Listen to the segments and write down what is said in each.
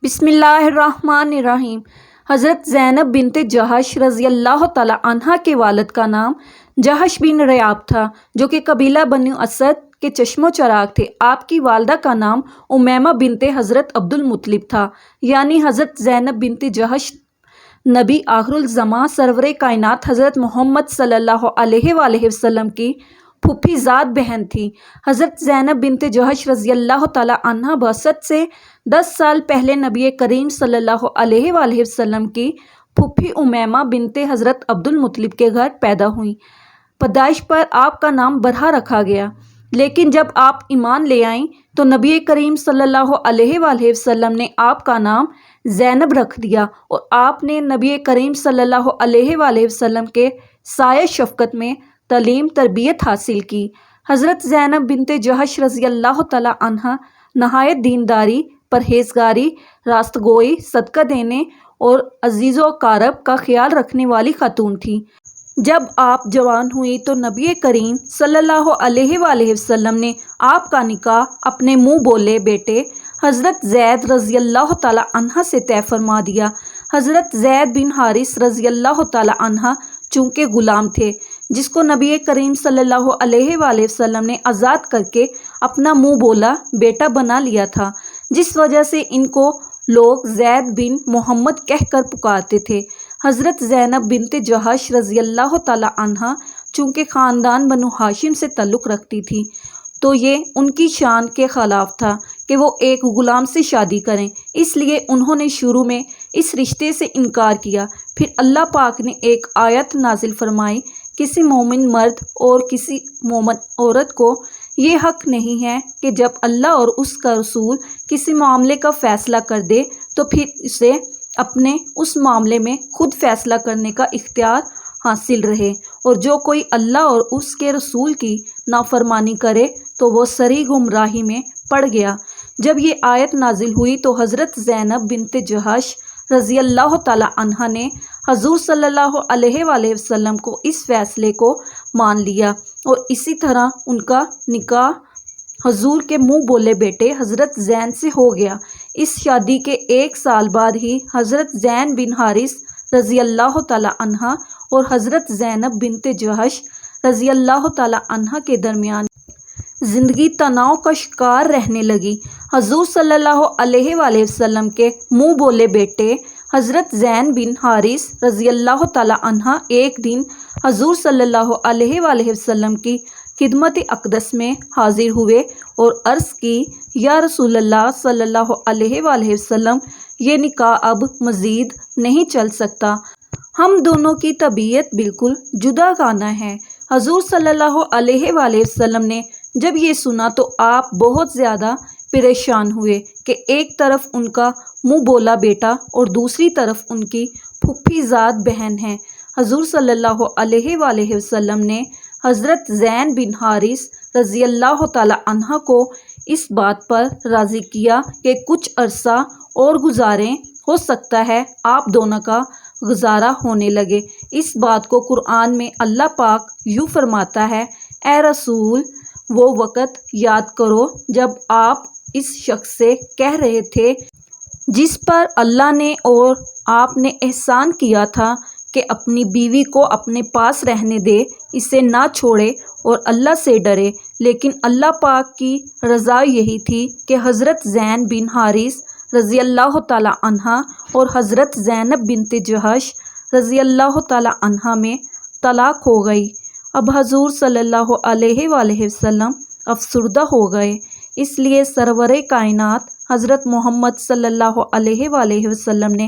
بسم اللہ الرحمن الرحیم۔ حضرت زینب بنت جہش رضی اللہ تعالی عنہا کے والد کا نام جہش بن ریاب تھا، جو کہ قبیلہ بنو اسد کے چشم و چراغ تھے۔ آپ کی والدہ کا نام امیمہ بنت حضرت عبدالمطلب تھا، یعنی حضرت زینب بنت جہش نبی آخر الزماں سرور کائنات حضرت محمد صلی اللہ علیہ وآلہ وسلم کی پھوپھی زاد بہن تھی۔ حضرت زینب بنت جہش رضی اللہ تعالی عنہا بعثت سے 10 سال پہلے نبی کریم صلی اللہ علیہ وآلہ وسلم کی پھوپھی امیمہ بنت حضرت عبدالمطلب کے گھر پیدا ہوئیں۔ پیدائش پر آپ کا نام برہا رکھا گیا، لیکن جب آپ ایمان لے آئیں تو نبی کریم صلی اللہ علیہ وآلہ وسلم نے آپ کا نام زینب رکھ دیا، اور آپ نے نبی کریم صلی اللہ علیہ وآلہ وسلم کے سایہ شفقت میں تعلیم تربیت حاصل کی۔ حضرت زینب بنت جہش رضی اللہ تعالی عنہا نہایت دینداری، پرہیزگاری، راست گوئی، صدقہ دینے اور عزیز و اقارب کا خیال رکھنے والی خاتون تھی۔ جب آپ جوان ہوئی تو نبی کریم صلی اللہ علیہ وآلہ وسلم نے آپ کا نکاح اپنے منہ بولے بیٹے حضرت زید رضی اللہ تعالی عنہ سے طے فرما دیا۔ حضرت زید بن حارث رضی اللہ تعالی عنہ چونکہ غلام تھے، جس کو نبی کریم صلی اللہ علیہ وآلہ وسلم نے آزاد کر کے اپنا منہ بولا بیٹا بنا لیا تھا، جس وجہ سے ان کو لوگ زید بن محمد کہہ کر پکارتے تھے۔ حضرت زینب بنت جہش رضی اللہ تعالی عنہا چونکہ خاندان بنو ہاشم سے تعلق رکھتی تھی، تو یہ ان کی شان کے خلاف تھا کہ وہ ایک غلام سے شادی کریں، اس لیے انہوں نے شروع میں اس رشتے سے انکار کیا۔ پھر اللہ پاک نے ایک آیت نازل فرمائی، کسی مومن مرد اور کسی مومن عورت کو یہ حق نہیں ہے کہ جب اللہ اور اس کا رسول کسی معاملے کا فیصلہ کر دے تو پھر اسے اپنے اس معاملے میں خود فیصلہ کرنے کا اختیار حاصل رہے، اور جو کوئی اللہ اور اس کے رسول کی نافرمانی کرے تو وہ سری گمراہی میں پڑ گیا۔ جب یہ آیت نازل ہوئی تو حضرت زینب بنت جہش رضی اللہ تعالی عنہا نے حضور صلی اللہ علیہ وآلہ وسلم کو اس فیصلے کو مان لیا، اور اسی طرح ان کا نکاح حضور کے منہ بولے بیٹے حضرت زین سے ہو گیا۔ اس شادی کے 1 سال بعد ہی حضرت زین بن حارث رضی اللہ تعالی عنہ اور حضرت زینب بنت جہش رضی اللہ تعالی عنہ کے درمیان زندگی تناؤ کا شکار رہنے لگی۔ حضور صلی اللہ علیہ وآلہ وسلم کے منہ بولے بیٹے حضرت زین بن حارث رضی اللہ تعالی عنہ ایک دن حضور صلی اللہ علیہ وآلہ وسلم کی خدمت اقدس میں حاضر ہوئے اور عرض کی، یا رسول اللہ صلی اللہ علیہ وآلہ وسلم، یہ نکاح اب مزید نہیں چل سکتا، ہم دونوں کی طبیعت بالکل جدا گانا ہے۔ حضور صلی اللہ علیہ وآلہ وسلم نے جب یہ سنا تو آپ بہت زیادہ پریشان ہوئے کہ ایک طرف ان کا منہ بولا بیٹا اور دوسری طرف ان کی پھوپھی زاد بہن ہے۔ حضور صلی اللہ علیہ وآلہ وسلم نے حضرت زین بن حارث رضی اللہ تعالی عنہ کو اس بات پر راضی کیا کہ کچھ عرصہ اور گزاریں، ہو سکتا ہے آپ دونوں کا گزارا ہونے لگے۔ اس بات کو قرآن میں اللہ پاک یوں فرماتا ہے، اے رسول، وہ وقت یاد کرو جب آپ اس شخص سے کہہ رہے تھے جس پر اللہ نے اور آپ نے احسان کیا تھا کہ اپنی بیوی کو اپنے پاس رہنے دے، اسے نہ چھوڑے اور اللہ سے ڈرے، لیکن اللہ پاک کی رضا یہی تھی کہ حضرت زین بن حارث رضی اللہ تعالی عنہ اور حضرت زینب بنت جہش رضی اللہ تعالی عنہ میں طلاق ہو گئی۔ اب حضور صلی اللہ علیہ وآلہ وسلم افسردہ ہو گئے، اس لیے سرور کائنات حضرت محمد صلی اللہ علیہ وآلہ وسلم نے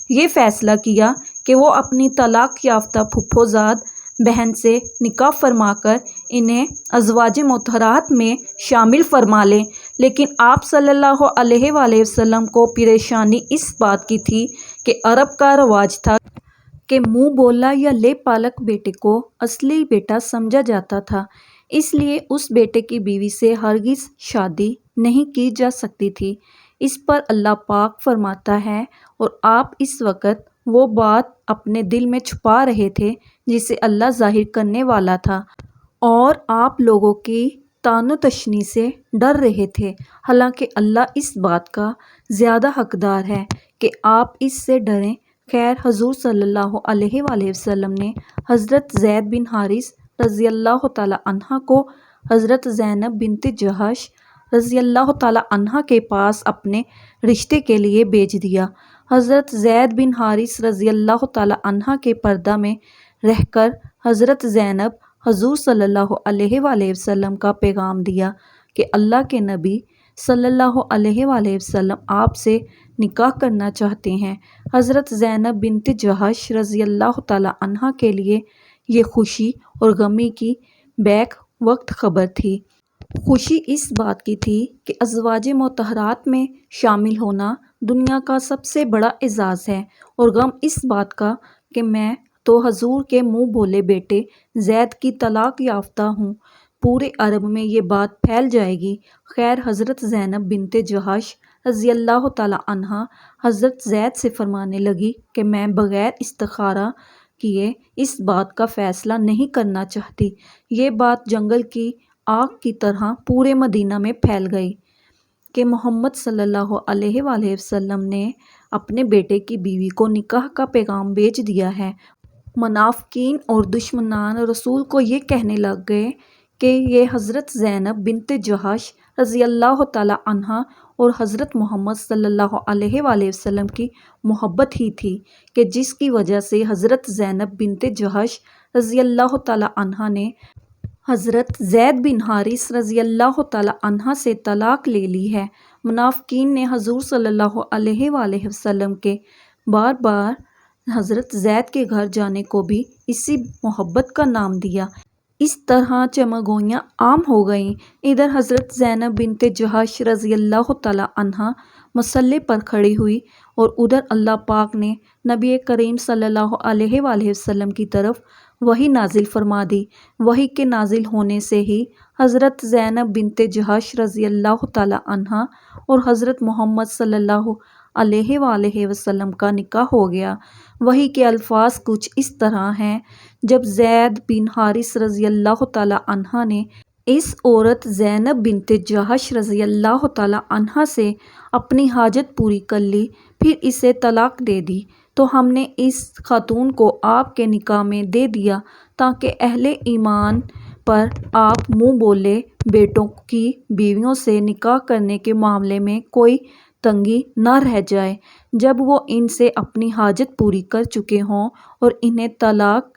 یہ فیصلہ کیا کہ وہ اپنی طلاق یافتہ پھوپھو زاد بہن سے نکاح فرما کر انہیں ازواج مطہرات میں شامل فرما لیں، لیکن آپ صلی اللہ علیہ وآلہ وسلم کو پریشانی اس بات کی تھی کہ عرب کا رواج تھا کہ منہ بولا یا لے پالک بیٹے کو اصلی بیٹا سمجھا جاتا تھا، اس لیے اس بیٹے کی بیوی سے ہرگز شادی نہیں کی جا سکتی تھی۔ اس پر اللہ پاک فرماتا ہے، اور آپ اس وقت وہ بات اپنے دل میں چھپا رہے تھے جسے اللہ ظاہر کرنے والا تھا، اور آپ لوگوں کی طعن و تشنیع سے ڈر رہے تھے، حالانکہ اللہ اس بات کا زیادہ حقدار ہے کہ آپ اس سے ڈریں۔ خیر حضور صلی اللہ علیہ وآلہ وسلم نے حضرت زید بن حارث رضی اللہ تعالیٰ عنہ کو حضرت زینب بنت جہش رضی اللہ تعالیٰ عنہ کے پاس اپنے رشتے کے لیے بھیج دیا۔ حضرت زید بن حارث رضی اللہ تعالیٰ عنہ کے پردہ میں رہ کر حضرت زینب حضور صلی اللہ علیہ وآلہ وسلم کا پیغام دیا کہ اللہ کے نبی صلی اللہ علیہ وآلہ وسلم آپ سے نکاح کرنا چاہتے ہیں۔ حضرت زینب بنت جہش رضی اللہ تعالیٰ عنہ کے لیے یہ خوشی اور غمی کی بیک وقت خبر تھی۔ خوشی اس بات کی تھی کہ ازواج مطہرات میں شامل ہونا دنیا کا سب سے بڑا اعزاز ہے، اور غم اس بات کا کہ میں تو حضور کے منہ بولے بیٹے زید کی طلاق یافتہ ہوں، پورے عرب میں یہ بات پھیل جائے گی۔ خیر حضرت زینب بنت جہش رضی اللہ تعالیٰ عنہ حضرت زید سے فرمانے لگی کہ میں بغیر استخارہ کیے اس بات کا فیصلہ نہیں کرنا چاہتی۔ یہ بات جنگل کی آگ کی طرح پورے مدینہ میں پھیل گئی کہ محمد صلی اللہ علیہ وآلہ وسلم نے اپنے بیٹے کی بیوی کو نکاح کا پیغام بھیج دیا ہے۔ منافقین اور دشمنان رسول کو یہ کہنے لگ گئے کہ یہ حضرت زینب بنت جہش رضی اللہ تعالیٰ عنہ اور حضرت محمد صلی اللہ علیہ وآلہ وسلم کی محبت ہی تھی کہ جس کی وجہ سے حضرت زینب بنت جہش رضی اللہ تعالیٰ عنہ نے حضرت زید بن حارث رضی اللہ تعالیٰ عنہ سے طلاق لے لی ہے۔ منافقین نے حضور صلی اللہ علیہ وآلہ وسلم کے بار بار حضرت زید کے گھر جانے کو بھی اسی محبت کا نام دیا۔ اس طرح چمگوئیاں عام ہو گئیں۔ ادھر حضرت زینب بنت جہش رضی اللہ تعالیٰ عنہ مسلح پر کھڑی ہوئی اور ادھر اللہ پاک نے نبی کریم صلی اللہ علیہ وآلہ وسلم کی طرف وحی نازل فرما دی۔ وحی کے نازل ہونے سے ہی حضرت زینب بنت جہش رضی اللہ تعالیٰ عنہ اور حضرت محمد صلی اللہ علیہ وآلہ وسلم کا نکاح ہو گیا۔ وحی کے الفاظ کچھ اس طرح ہیں: جب زید بن حارث رضی اللہ تعالیٰ عنہ نے اس عورت زینب بنت جہش رضی اللہ تعالیٰ عنہ سے اپنی حاجت پوری کر لی، پھر اسے طلاق دے دی، تو ہم نے اس خاتون کو آپ کے نکاح میں دے دیا تاکہ اہل ایمان پر آپ منہ بولے بیٹوں کی بیویوں سے نکاح کرنے کے معاملے میں کوئی تنگی نہ رہ جائے، جب وہ ان سے اپنی حاجت پوری کر چکے ہوں اور انہیں طلاق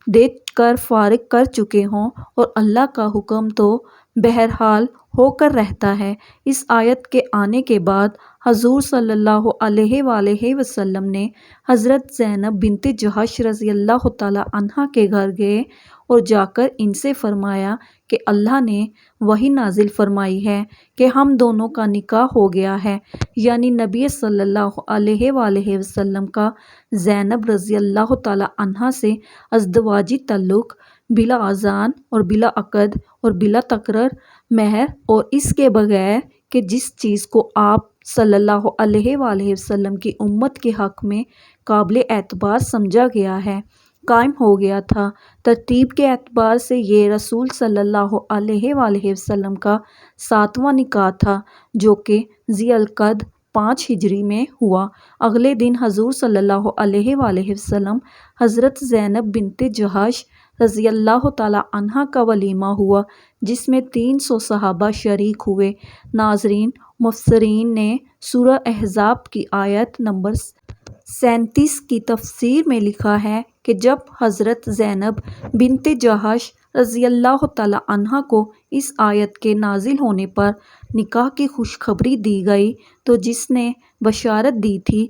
دے کر فارغ کر چکے ہوں، اور اللہ کا حکم تو بہرحال ہو کر رہتا ہے۔ اس آیت کے آنے کے بعد حضور صلی اللہ علیہ وآلہ وسلم نے حضرت زینب بنت جہش رضی اللہ تعالیٰ عنہ کے گھر گئے اور جا کر ان سے فرمایا کہ اللہ نے وحی نازل فرمائی ہے کہ ہم دونوں کا نکاح ہو گیا ہے، یعنی نبی صلی اللہ علیہ وآلہ وسلم کا زینب رضی اللہ تعالیٰ عنہ سے ازدواجی تعلق بلا اذان اور بلا عقد اور بلا تقرر مہر، اور اس کے بغیر کہ جس چیز کو آپ صلی اللہ علیہ وآلہ وسلم کی امت کے حق میں قابل اعتبار سمجھا گیا ہے، قائم ہو گیا تھا۔ ترتیب کے اعتبار سے یہ رسول صلی اللہ علیہ وآلہ وسلم کا 7واں نکاح تھا، جو کہ ذی القعدہ 5 ہجری میں ہوا۔ اگلے دن حضور صلی اللہ علیہ وآلہ وسلم حضرت زینب بنت جہش رضی اللہ تعالیٰ عنہ کا ولیمہ ہوا، جس میں 300 صحابہ شریک ہوئے۔ ناظرین، مفسرین نے سورہ احزاب کی آیت نمبر 37 کی تفسیر میں لکھا ہے کہ جب حضرت زینب بنت جہش رضی اللہ تعالیٰ عنہ کو اس آیت کے نازل ہونے پر نکاح کی خوشخبری دی گئی تو جس نے بشارت دی تھی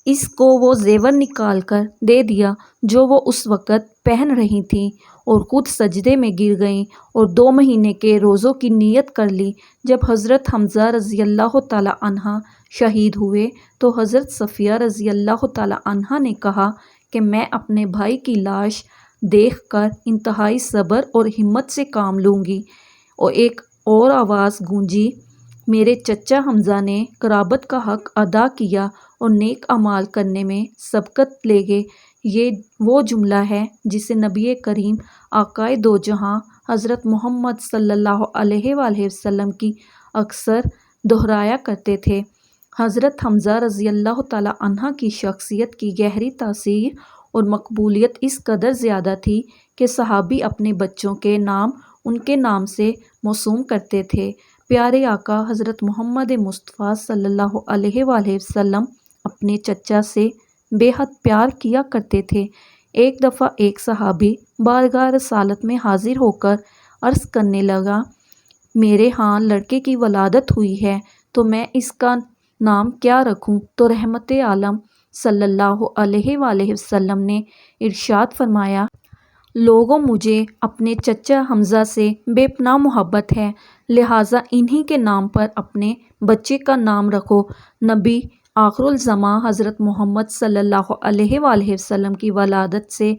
اس کو وہ زیور نکال کر دے دیا جو وہ اس وقت پہن رہی تھیں، اور خود سجدے میں گر گئیں اور 2 مہینے کے روزوں کی نیت کر لی۔ جب حضرت حمزہ رضی اللہ تعالیٰ عنہ شہید ہوئے تو حضرت صفیہ رضی اللہ تعالیٰ عنہ نے کہا کہ میں اپنے بھائی کی لاش دیکھ کر انتہائی صبر اور ہمت سے کام لوں گی، اور ایک اور آواز گونجی، میرے چچا حمزہ نے قرابت کا حق ادا کیا اور نیک اعمال کرنے میں سبقت لے گئے۔ یہ وہ جملہ ہے جسے نبی کریم آقائے دو جہاں حضرت محمد صلی اللہ علیہ وآلہ وسلم کی اکثر دہرایا کرتے تھے۔ حضرت حمزہ رضی اللہ تعالیٰ عنہ کی شخصیت کی گہری تاثیر اور مقبولیت اس قدر زیادہ تھی کہ صحابی اپنے بچوں کے نام ان کے نام سے موسوم کرتے تھے۔ پیارے آقا حضرت محمد مصطفیٰ صلی اللہ علیہ وآلہ وسلم اپنے چچا سے بے حد پیار کیا کرتے تھے۔ ایک دفعہ ایک صحابی بارگاہ رسالت میں حاضر ہو کر عرض کرنے لگا، میرے ہاں لڑکے کی ولادت ہوئی ہے تو میں اس کا نام کیا رکھوں؟ تو رحمت عالم صلی اللہ علیہ وآلہ وسلم نے ارشاد فرمایا، لوگوں مجھے اپنے چچا حمزہ سے بے پناہ محبت ہے، لہٰذا انہی کے نام پر اپنے بچے کا نام رکھو۔ نبی آخر الزماں حضرت محمد صلی اللہ علیہ وآلہ وسلم کی ولادت سے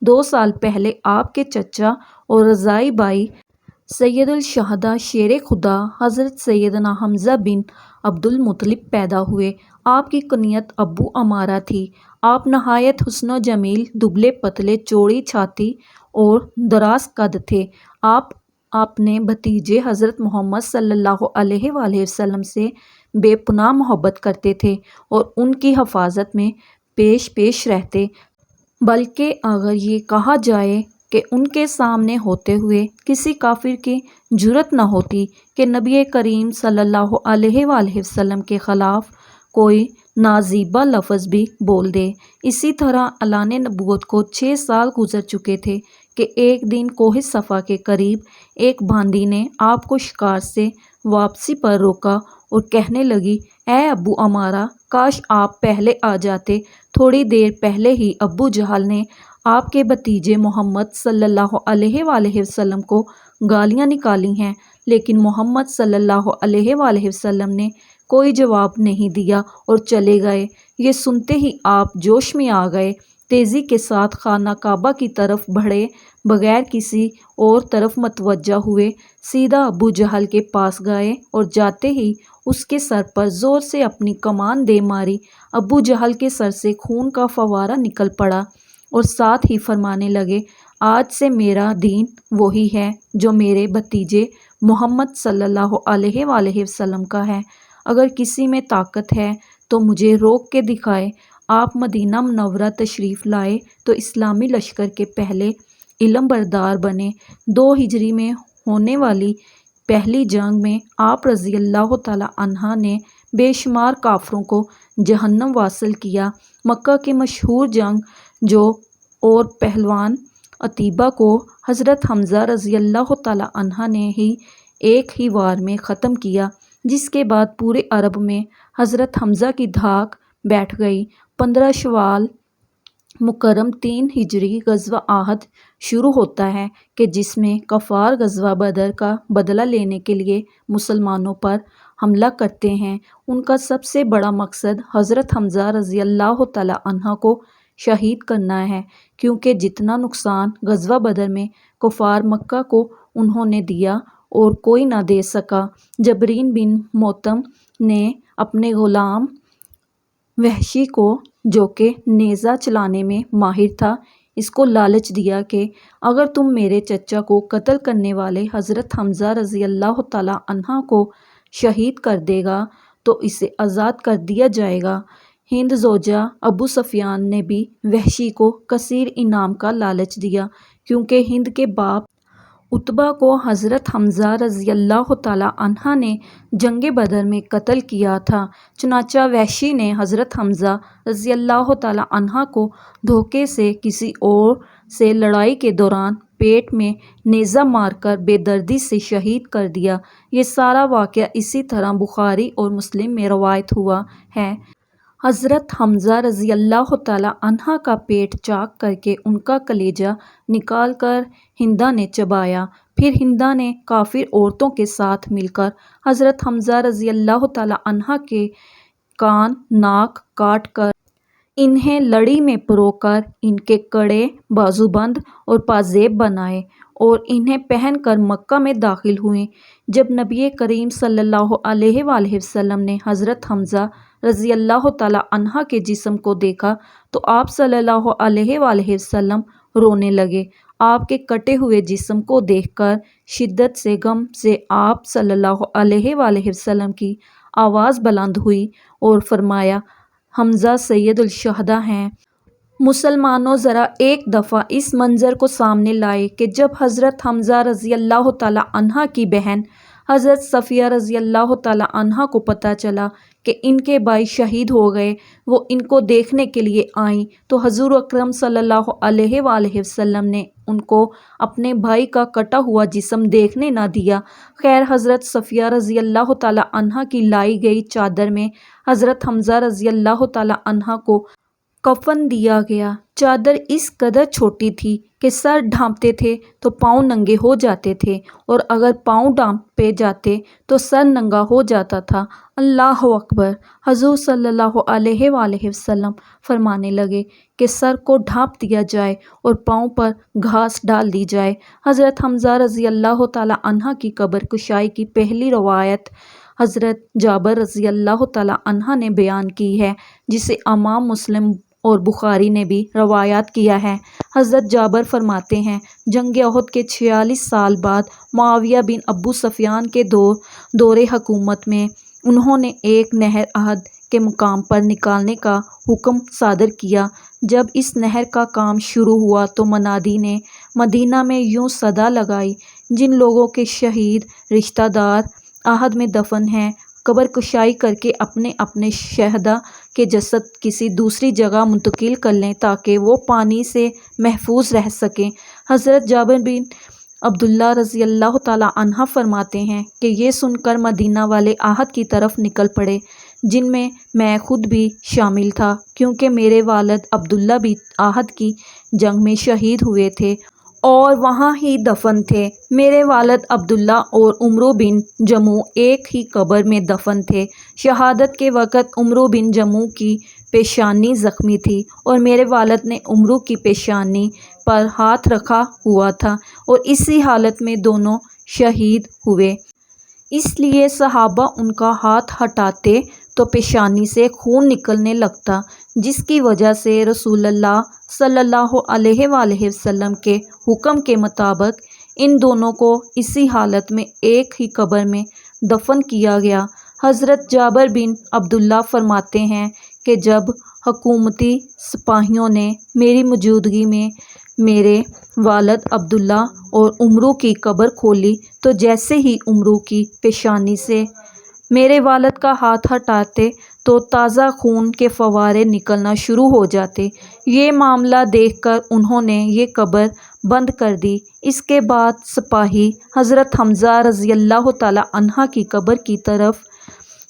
2 سال پہلے آپ کے چچا اور رضاعی بھائی سید الشہداء شیر خدا حضرت سیدنا حمزہ بن عبد المطلب پیدا ہوئے۔ آپ کی کنیت ابو عمارہ تھی۔ آپ نہایت حسن و جمیل، دبلے پتلے، چوڑی چھاتی اور دراز قد تھے۔ آپ اپنے بھتیجے حضرت محمد صلی اللہ علیہ وآلہ وسلم سے بے پناہ محبت کرتے تھے اور ان کی حفاظت میں پیش رہتے، بلکہ اگر یہ کہا جائے کہ ان کے سامنے ہوتے ہوئے کسی کافر کی جرأت نہ ہوتی کہ نبی کریم صلی اللہ علیہ وآلہ وسلم کے خلاف کوئی نازیبا لفظ بھی بول دے۔ اسی طرح اعلان نبوت کو 6 سال گزر چکے تھے کہ ایک دن کوہ صفا کے قریب ایک باندی نے آپ کو شکار سے واپسی پر روکا اور کہنے لگی، اے ابو عمارہ، کاش آپ پہلے آ جاتے۔ تھوڑی دیر پہلے ہی ابو جہل نے آپ کے بھتیجے محمد صلی اللہ علیہ وآلہ وسلم کو گالیاں نکالی ہیں، لیکن محمد صلی اللہ علیہ وآلہ وسلم نے کوئی جواب نہیں دیا اور چلے گئے۔ یہ سنتے ہی آپ جوش میں آ گئے، تیزی کے ساتھ خانہ کعبہ کی طرف بڑھے، بغیر کسی اور طرف متوجہ ہوئے سیدھا ابو جہل کے پاس گئے اور جاتے ہی اس کے سر پر زور سے اپنی کمان دے ماری۔ ابو جہل کے سر سے خون کا فوارہ نکل پڑا اور ساتھ ہی فرمانے لگے، آج سے میرا دین وہی ہے جو میرے بھتیجے محمد صلی اللہ علیہ وآلہ وسلم کا ہے۔ اگر کسی میں طاقت ہے تو مجھے روک کے دکھائے۔ آپ مدینہ منورہ تشریف لائے تو اسلامی لشکر کے پہلے علم بردار بنے۔ 2 ہجری میں ہونے والی پہلی جنگ میں آپ رضی اللہ تعالیٰ عنہ نے بے شمار کافروں کو جہنم واصل کیا۔ مکہ کی مشہور جنگ جو اور پہلوان عتیبہ کو حضرت حمزہ رضی اللہ تعالیٰ عنہ نے ہی ایک ہی وار میں ختم کیا، جس کے بعد پورے عرب میں حضرت حمزہ کی دھاک بیٹھ گئی۔ 15 شوال مکرم 3 ہجری غزوہ احد شروع ہوتا ہے کہ جس میں کفار غزوہ بدر کا بدلہ لینے کے لیے مسلمانوں پر حملہ کرتے ہیں۔ ان کا سب سے بڑا مقصد حضرت حمزہ رضی اللہ تعالیٰ عنہ کو شہید کرنا ہے، کیونکہ جتنا نقصان غزوہ بدر میں کفار مکہ کو انہوں نے دیا اور کوئی نہ دے سکا۔ جبرین بن موتم نے اپنے غلام وحشی کو، جو کہ نیزہ چلانے میں ماہر تھا، اس کو لالچ دیا کہ اگر تم میرے چچا کو قتل کرنے والے حضرت حمزہ رضی اللہ تعالیٰ عنہ کو شہید کر دے گا تو اسے آزاد کر دیا جائے گا۔ ہند زوجہ ابو سفیان نے بھی وحشی کو کثیر انعام کا لالچ دیا، کیونکہ ہند کے باپ عتبہ کو حضرت حمزہ رضی اللہ تعالیٰ عنہ نے جنگ بدر میں قتل کیا تھا۔ چنانچہ وحشی نے حضرت حمزہ رضی اللہ تعالیٰ عنہ کو دھوکے سے کسی اور سے لڑائی کے دوران پیٹ میں نیزہ مار کر بے دردی سے شہید کر دیا۔ یہ سارا واقعہ اسی طرح بخاری اور مسلم میں روایت ہوا ہے۔ حضرت حمزہ رضی اللہ تعالیٰ عنہ کا پیٹ چاک کر کے ان کا کلیجہ نکال کر ہندہ نے چبایا۔ پھر ہندہ نے کافر عورتوں کے ساتھ مل کر حضرت حمزہ رضی اللہ تعالیٰ عنہ کے کان ناک کاٹ کر انہیں لڑی میں پرو کر ان کے کڑے، بازوبند اور پازیب بنائے اور انہیں پہن کر مکہ میں داخل ہوئیں۔ جب نبی کریم صلی اللہ علیہ وآلہ وسلم نے حضرت حمزہ رضی اللہ تعالیٰ عنہ کے جسم کو دیکھا تو آپ صلی اللہ علیہ وآلہ وسلم رونے لگے۔ آپ کے کٹے ہوئے جسم کو دیکھ کر شدت سے غم سے آپ صلی اللہ علیہ وآلہ وسلم کی آواز بلند ہوئی اور فرمایا، حمزہ سید الشہداء ہیں۔ مسلمانوں ذرا ایک دفعہ اس منظر کو سامنے لائے کہ جب حضرت حمزہ رضی اللہ تعالیٰ عنہ کی بہن حضرت صفیہ رضی اللہ تعالیٰ عنہ کو پتہ چلا کہ ان کے بھائی شہید ہو گئے، وہ ان کو دیکھنے کے لیے آئیں تو حضور اکرم صلی اللہ علیہ وآلہ وسلم نے ان کو اپنے بھائی کا کٹا ہوا جسم دیکھنے نہ دیا۔ خیر حضرت صفیہ رضی اللہ تعالیٰ عنہ کی لائی گئی چادر میں حضرت حمزہ رضی اللہ تعالیٰ عنہ کو کفن دیا گیا۔ چادر اس قدر چھوٹی تھی کہ سر ڈھانپتے تھے تو پاؤں ننگے ہو جاتے تھے، اور اگر پاؤں ڈھانپے جاتے تو سر ننگا ہو جاتا تھا۔ اللہ اکبر! حضور صلی اللہ علیہ وآلہ وسلم فرمانے لگے کہ سر کو ڈھانپ دیا جائے اور پاؤں پر گھاس ڈال دی جائے۔ حضرت حمزہ رضی اللہ تعالیٰ عنہ کی قبر کشائی کی پہلی روایت حضرت جابر رضی اللہ تعالیٰ عنہ نے بیان کی ہے، جسے امام مسلم اور بخاری نے بھی روایت کیا ہے۔ حضرت جابر فرماتے ہیں، جنگ احد کے 46 سال بعد معاویہ بن ابو سفیان کے دور حکومت میں انہوں نے ایک نہر احد کے مقام پر نکالنے کا حکم صادر کیا۔ جب اس نہر کا کام شروع ہوا تو منادی نے مدینہ میں یوں صدا لگائی، جن لوگوں کے شہید رشتہ دار احد میں دفن ہیں، قبر کشائی کر کے اپنے اپنے شہداء کے جسد کسی دوسری جگہ منتقل کر لیں تاکہ وہ پانی سے محفوظ رہ سکیں۔ حضرت جابر بن عبداللہ رضی اللہ تعالیٰ عنہ فرماتے ہیں کہ یہ سن کر مدینہ والے احد کی طرف نکل پڑے، جن میں خود بھی شامل تھا، کیونکہ میرے والد عبداللہ بھی احد کی جنگ میں شہید ہوئے تھے اور وہاں ہی دفن تھے۔ میرے والد عبداللہ اور عمرو بن جموح ایک ہی قبر میں دفن تھے۔ شہادت کے وقت عمرو بن جموح کی پیشانی زخمی تھی اور میرے والد نے عمرو کی پیشانی پر ہاتھ رکھا ہوا تھا، اور اسی حالت میں دونوں شہید ہوئے۔ اس لیے صحابہ ان کا ہاتھ ہٹاتے تو پیشانی سے خون نکلنے لگتا، جس کی وجہ سے رسول اللہ صلی اللہ علیہ وآلہ وسلم کے حکم کے مطابق ان دونوں کو اسی حالت میں ایک ہی قبر میں دفن کیا گیا۔ حضرت جابر بن عبداللہ فرماتے ہیں کہ جب حکومتی سپاہیوں نے میری موجودگی میں میرے والد عبداللہ اور عمرو کی قبر کھولی تو جیسے ہی عمرو کی پیشانی سے میرے والد کا ہاتھ ہٹاتے تو تازہ خون کے فوارے نکلنا شروع ہو جاتے۔ یہ معاملہ دیکھ کر انہوں نے یہ قبر بند کر دی۔ اس کے بعد سپاہی حضرت حمزہ رضی اللہ تعالیٰ عنہ کی قبر کی طرف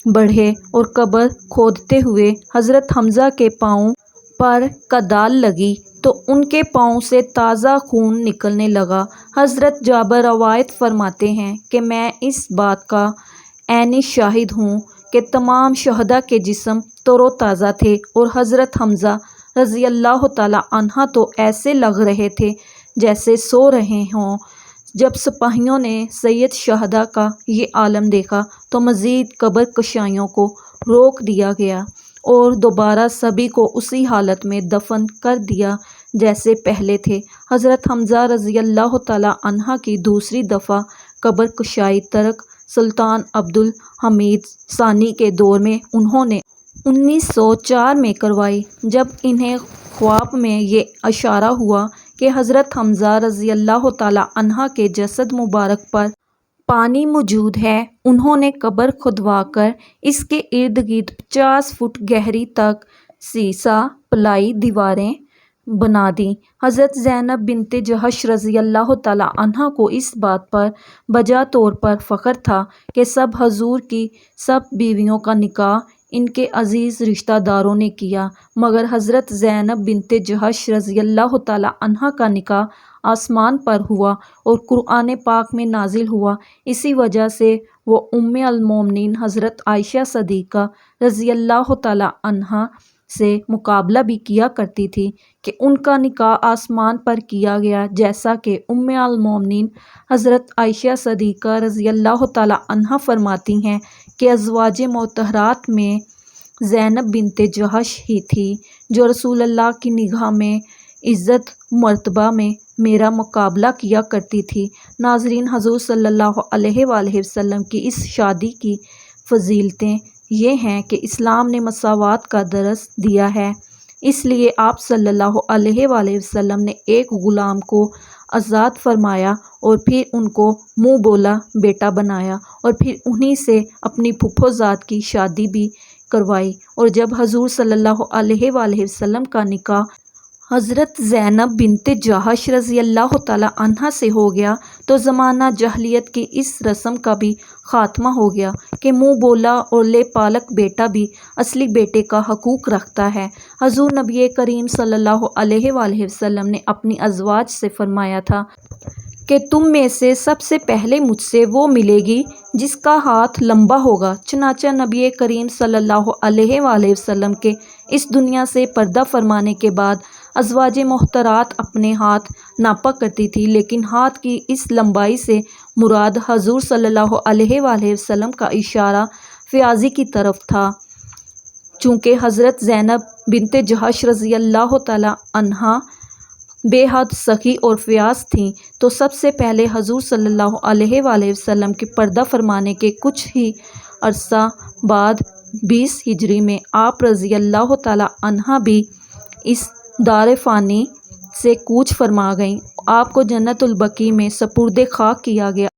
بڑھے اور قبر کھودتے ہوئے حضرت حمزہ کے پاؤں پر کدال لگی تو ان کے پاؤں سے تازہ خون نکلنے لگا۔ حضرت جابر روایت فرماتے ہیں کہ میں اس بات کا عینی شاہد ہوں کہ تمام شہداء کے جسم تر و تازہ تھے، اور حضرت حمزہ رضی اللہ تعالیٰ عنہ تو ایسے لگ رہے تھے جیسے سو رہے ہوں۔ جب سپاہیوں نے سید شہداء کا یہ عالم دیکھا تو مزید قبر کشائیوں کو روک دیا گیا اور دوبارہ سبھی کو اسی حالت میں دفن کر دیا جیسے پہلے تھے۔ حضرت حمزہ رضی اللہ تعالیٰ عنہ کی دوسری دفعہ قبر کشائی ترک سلطان عبد الحمید ثانی کے دور میں انہوں نے 1904 میں کروائی، جب انہیں خواب میں یہ اشارہ ہوا کہ حضرت حمزہ رضی اللہ تعالیٰ عنہ کے جسد مبارک پر پانی موجود ہے۔ انہوں نے قبر کھودوا کر اس کے ارد گرد 50 فٹ گہری تک سیسہ پلائی دیواریں بنا دیں۔ حضرت زینب بنت جحش رضی اللہ تعالیٰ عنہ کو اس بات پر بجا طور پر فخر تھا کہ سب حضور کی سب بیویوں کا نکاح ان کے عزیز رشتہ داروں نے کیا، مگر حضرت زینب بنت جحش رضی اللہ تعالیٰ عنہ کا نکاح آسمان پر ہوا اور قرآن پاک میں نازل ہوا۔ اسی وجہ سے وہ ام المومنین حضرت عائشہ صدیقہ رضی اللہ تعالیٰ عنہا سے مقابلہ بھی کیا کرتی تھی کہ ان کا نکاح آسمان پر کیا گیا، جیسا کہ ام المومنین حضرت عائشہ صدیقہ رضی اللہ تعالیٰ عنہا فرماتی ہیں کہ ازواج مطہرات میں زینب بنت جحش ہی تھی جو رسول اللہ کی نگاہ میں عزت مرتبہ میں میرا مقابلہ کیا کرتی تھی۔ ناظرین، حضور صلی اللہ علیہ وآلہ وسلم کی اس شادی کی فضیلتیں یہ ہیں کہ اسلام نے مساوات کا درس دیا ہے، اس لیے آپ صلی اللہ علیہ وآلہ وسلم نے ایک غلام کو آزاد فرمایا اور پھر ان کو منہ بولا بیٹا بنایا، اور پھر انہی سے اپنی پھپھو زاد کی شادی بھی کروائی۔ اور جب حضور صلی اللہ علیہ وآلہ وسلم کا نکاح حضرت زینب بنت جحش رضی اللہ تعالیٰ عنہا سے ہو گیا تو زمانہ جاہلیت کی اس رسم کا بھی خاتمہ ہو گیا کہ منہ بولا اور لے پالک بیٹا بھی اصلی بیٹے کا حقوق رکھتا ہے۔ حضور نبی کریم صلی اللہ علیہ وآلہ وسلم نے اپنی ازواج سے فرمایا تھا کہ تم میں سے سب سے پہلے مجھ سے وہ ملے گی جس کا ہاتھ لمبا ہوگا۔ چنانچہ نبی کریم صلی اللہ علیہ وآلہ وسلم کے اس دنیا سے پردہ فرمانے کے بعد ازواج محترات اپنے ہاتھ ناپا کرتی تھی، لیکن ہاتھ کی اس لمبائی سے مراد حضور صلی اللہ علیہ وآلہ وسلم کا اشارہ فیاضی کی طرف تھا۔ چونکہ حضرت زینب بنت جحش رضی اللہ تعالیٰ عنہا بے حد سخی اور فیاض تھیں، تو سب سے پہلے حضور صلی اللہ علیہ وآلہ وسلم کے پردہ فرمانے کے کچھ ہی عرصہ بعد 20 ہجری میں آپ رضی اللہ تعالیٰ عنہا بھی اس دار فانی سے کوچ فرما گئیں۔ آپ کو جنت البقیع میں سپرد خاک کیا گیا۔